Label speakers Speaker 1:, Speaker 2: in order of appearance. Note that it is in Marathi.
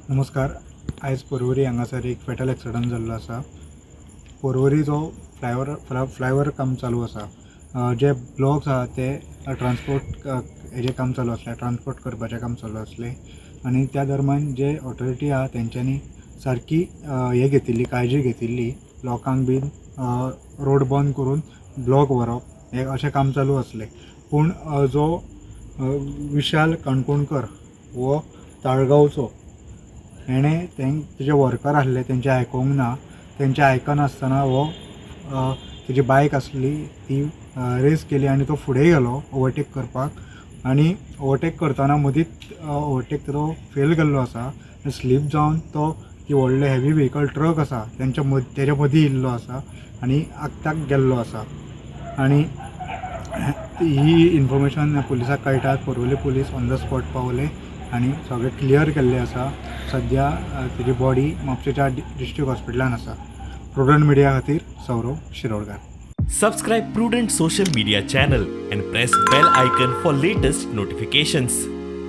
Speaker 1: नमस्कार. आयज पर्वरी हांगासर एक फॅटल एक्सिडंट जाल्लो आसा. पर्वरी जो फ्लायओवर काम चालू आसा. जे ब्लॉक्स आहा ते ट्रान्सपोर्ट हेजें काम चालू आसलें, ट्रान्सपोर्ट करपाचें काम चालू आसलें आनी त्या दरम्यान जे ऑथॉरिटी आहा तेंच्यांनी सारकी हे घेतिल्ली काळजी घेतिल्ली लोकांक बीन रोड बंद करून ब्लॉक व्हरप हें अशें काम चालू आसलें. पूण जो विशाल काणकोणकर हो ताळगांवचो हेणें तेजे वर्कर आसले तेंचे आयकोंक ना. तेंचे आयकनासतना हो तेजी बायक आसली ती रेस केली आनी तो फुडें गेलो ओवरटेक करपाक आनी ओवरटेक करतना मदींच ओवरटेक तो फेल गेल्लो आसा. स्लीप जावन तो ती व्हडले हेवी व्हेकल ट्रक आसा तेजे मदीं येयल्लो आसा आनी आगताक गेल्लो आसा. आनी ही इन्फॉर्मेशन पुलिसाक कळटात. Porvorim police on the spot पावले आनी सगळें क्लियर केल्लें आसा. सद्या तेजी बॉडी म्हापशेच्या डिस्ट्रिक्ट हॉस्पिटलान आसा. प्रुडंट मिडिया खातीर Saurav Shirodkar.
Speaker 2: Subscribe Prudent social media channel and press bell icon for latest notifications.